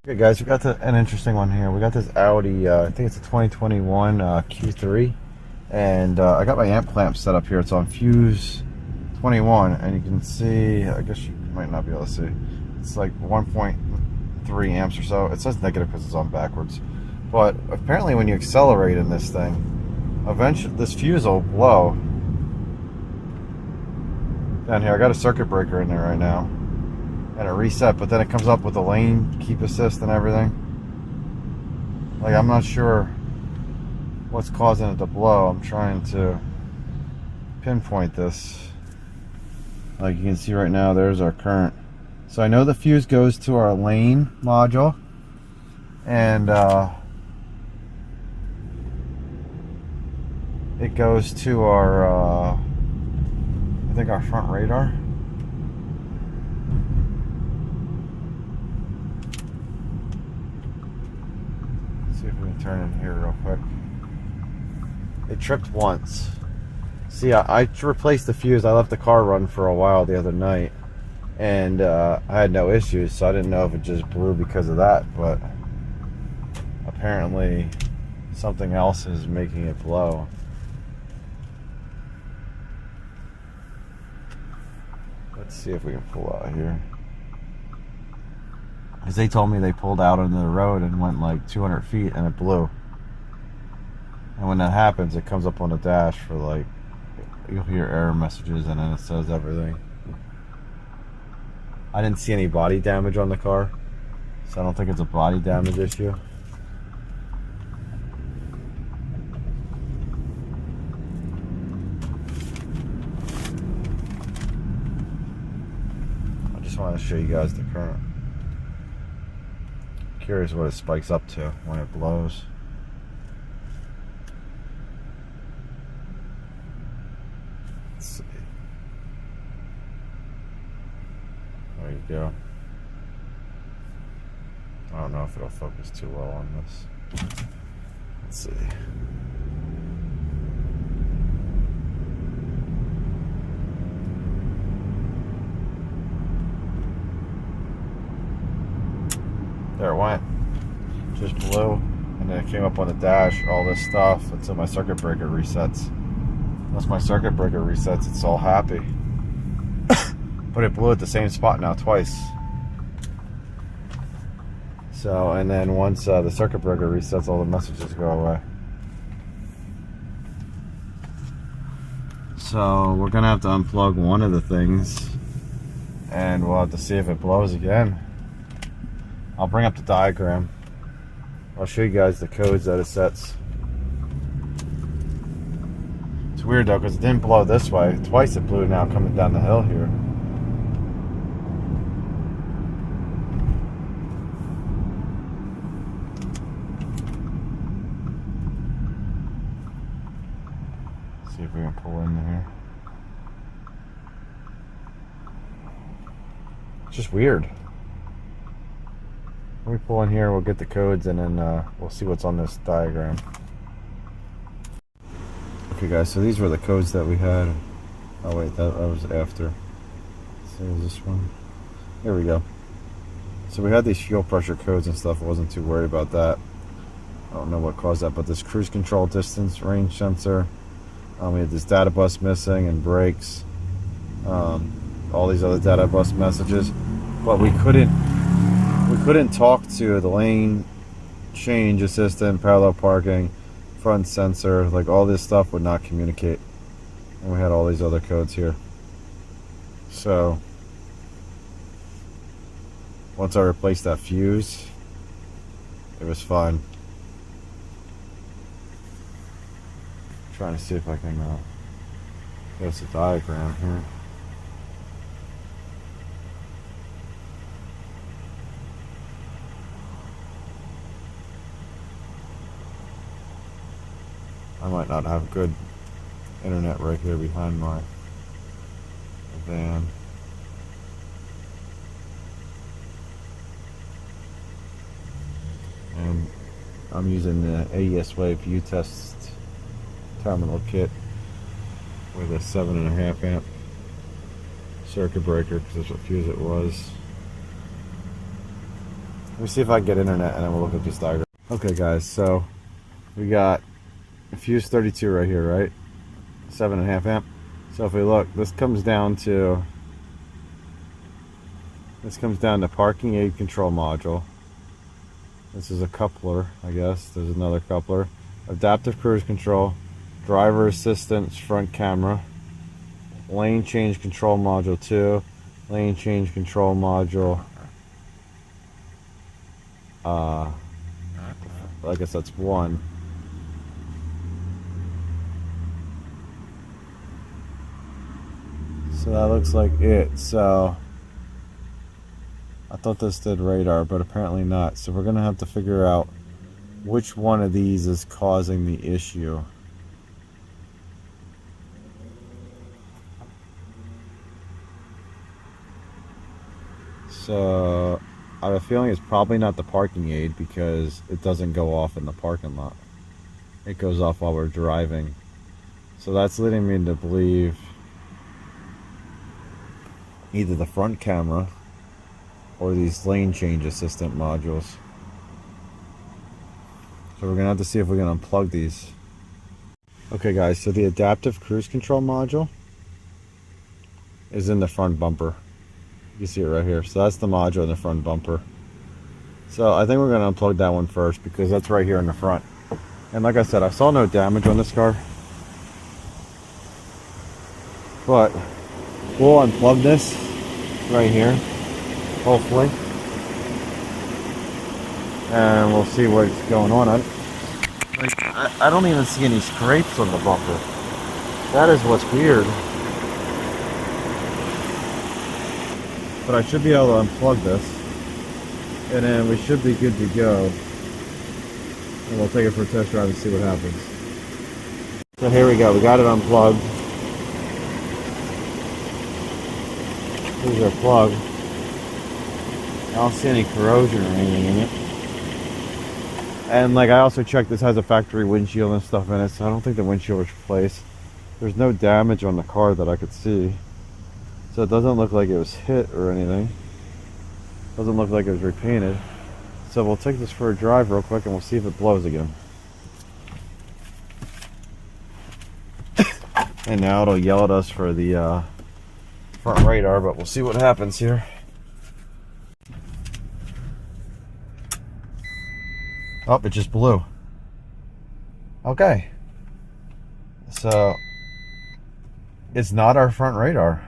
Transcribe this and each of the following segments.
Okay, guys, we got an interesting one here. We got this Audi, I think it's a 2021 Q3, and I got my amp clamp set up here. It's on fuse 21, and you can see, I guess you might not be able to see, it's like 1.3 amps or so. It says negative because it's on backwards, but apparently when you accelerate in this thing, eventually this fuse will blow. Down here, I got a circuit breaker in there right now and a reset, but then it comes up with the lane keep assist and everything. Like, I'm not sure what's causing it to blow. I'm trying to pinpoint this. Like you can see right now, there's our current. So I know the fuse goes to our lane module, and it goes to our I think our front radar. See if we can turn in here real quick. It tripped once. See, I replaced the fuse. I left the car run for a while the other night, and I had no issues, so I didn't know if it just blew because of that, but apparently something else is making it blow. Let's see if we can pull out here. Because they told me they pulled out onto the road and went like 200 feet and it blew. And when that happens, it comes up on the dash for like, you'll hear error messages and then it says everything. I didn't see any body damage on the car, so I don't think it's a body damage issue. I just want to show you guys the current. Curious what it spikes up to when it blows. Let's see. There you go. I don't know if it'll focus too well on this. Let's see. There it went. Just blew, and then it came up on the dash, all this stuff, until my circuit breaker resets. Once my circuit breaker resets, it's all happy. But it blew at the same spot now twice. So, and then once the circuit breaker resets, all the messages go away. So we're gonna have to unplug one of the things, and we'll have to see if it blows again. I'll bring up the diagram. I'll show you guys the codes that it sets. It's weird though, because it didn't blow this way. Twice it blew now coming down the hill here. See if we can pull in here. It's just weird. When we pull in here, we'll get the codes, and then we'll see what's on this diagram. Okay guys, so these were the codes that we had. Oh wait, that was after. So is this one? Here we go. So we had these fuel pressure codes and stuff. I wasn't too worried about that. I don't know what caused that, but this cruise control distance range sensor. We had this data bus missing and brakes. All these other data bus messages, but we couldn't talk to the lane change assistant, parallel parking, front sensor. Like, all this stuff would not communicate, and we had all these other codes here. So once I replaced that fuse, it was fine. Trying to see if I can get us a diagram here. I might not have good internet right here behind my van. And I'm using the AES Wave Utest terminal kit with a 7.5 amp circuit breaker, because that's what fuse it was. Let me see if I can get internet and then we'll look at this diagram. Okay guys, so we got fuse 32 right here, right? 7.5 amp. So if we look, this comes down to parking aid control module. This is a coupler, I guess. There's another coupler. Adaptive cruise control, driver assistance front camera, lane change control module 2, lane change control module. I guess that's 1. So that looks like it. So I thought this did radar, but apparently not. So we're gonna have to figure out which one of these is causing the issue. So I have a feeling it's probably not the parking aid because it doesn't go off in the parking lot. It goes off while we're driving. So that's leading me to believe either the front camera or these lane change assistant modules. So we're gonna have to see if we can unplug these. Okay guys, so the adaptive cruise control module is in the front bumper. You can see it right here. So that's the module in the front bumper. So I think we're gonna unplug that one first because that's right here in the front. And like I said, I saw no damage on this car. But we'll unplug this right here, hopefully. And we'll see what's going on. I don't even see any scrapes on the bumper. That is what's weird. But I should be able to unplug this. And then we should be good to go. And we'll take it for a test drive and see what happens. So here we go, we got it unplugged. Here's our plug. I don't see any corrosion or anything in it. And like I also checked, this has a factory windshield and stuff in it, so I don't think the windshield was replaced. There's no damage on the car that I could see. So it doesn't look like it was hit or anything. Doesn't look like it was repainted. So we'll take this for a drive real quick and we'll see if it blows again. And now it'll yell at us for the front radar, but we'll see what happens here. Oh, it just blew. Okay. So it's not our front radar.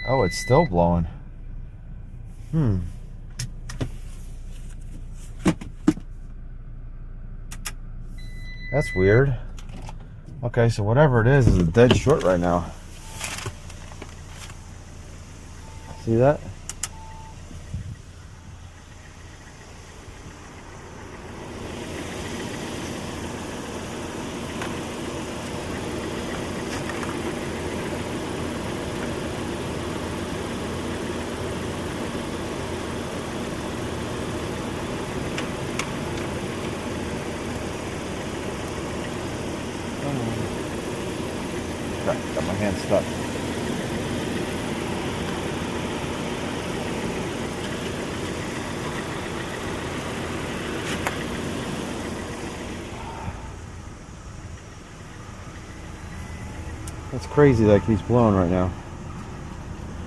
Oh, it's still blowing. That's weird. Okay, so whatever it is dead short right now. See that? Got my hand stuck. That's crazy that it keeps blowing right now.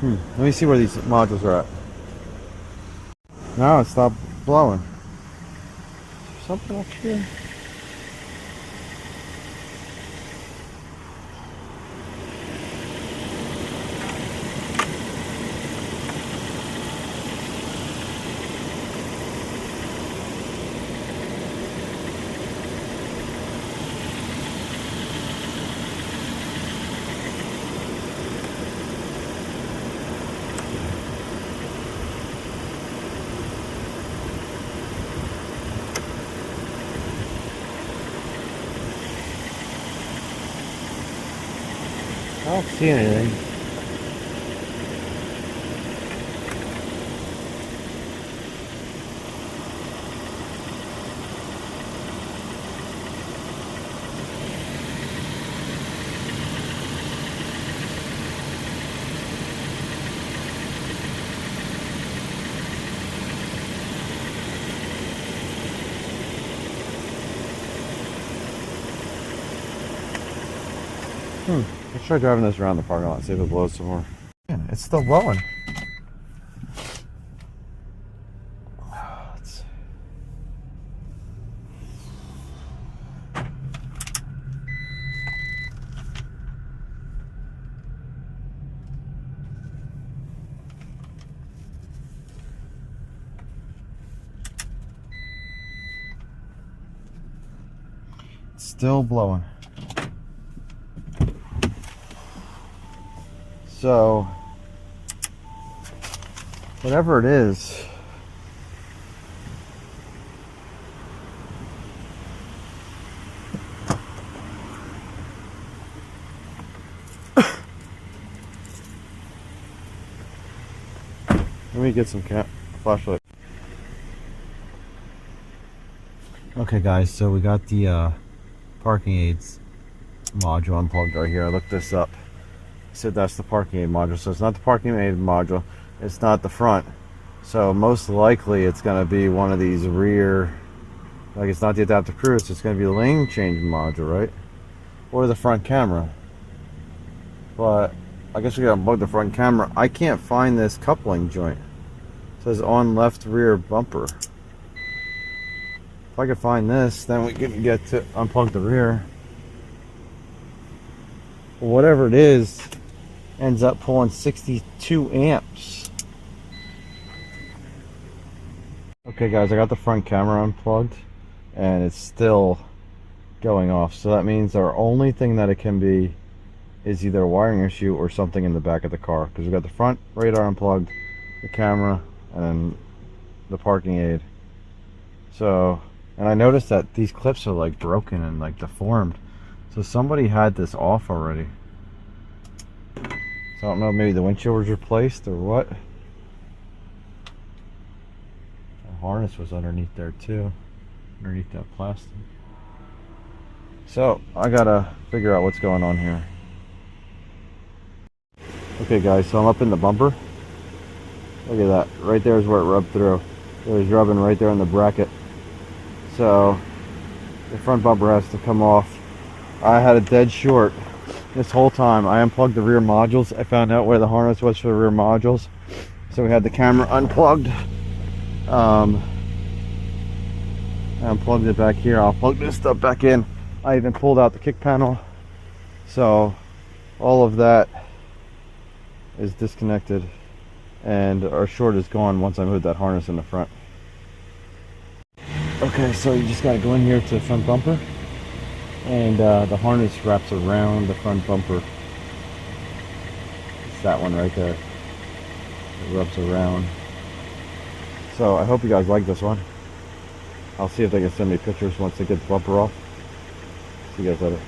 Let me see where these modules are at. Now it stopped blowing. Is there something up here? I don't see anything. Let's try driving this around the parking lot, see if it blows some more. Yeah, it's still blowing. Let's see. It's still blowing. So, whatever it is, let me get some flashlight. Okay guys, so we got the parking aids module unplugged right here. I looked this up. Said that's the parking aid module, so it's not the parking aid module, it's not the front, so most likely it's going to be one of these rear, like it's not the adaptive cruise, it's going to be the lane change module, right, or the front camera. But I guess we gotta unplug the front camera. I can't find this coupling joint. It says on left rear bumper. If I could find this, then we can get to unplug the rear. Whatever it is ends up pulling 62 amps. Okay guys, I got the front camera unplugged and it's still going off, so that means our only thing that it can be is either a wiring issue or something in the back of the car, because we got the front radar unplugged, the camera, and then the parking aid. So, and I noticed that these clips are like broken and like deformed, so somebody had this off already. So I don't know, maybe the windshield was replaced or what. The harness was underneath there too, underneath that plastic. So I gotta figure out what's going on here. Okay guys, so I'm up in the bumper. Look at that, right there is where it rubbed through. It was rubbing right there in the bracket. So the front bumper has to come off. I had a dead short this whole time. I unplugged the rear modules. I found out where the harness was for the rear modules. So we had the camera unplugged. I unplugged it back here. I'll plug this stuff back in. I even pulled out the kick panel. So all of that is disconnected and our short is gone once I moved that harness in the front. Okay, so you just got to go in here to the front bumper, and the harness wraps around the front bumper. It's that one right there. It rubs around. So I hope you guys like this one. I'll see if they can send me pictures once they get the bumper off. See you guys later.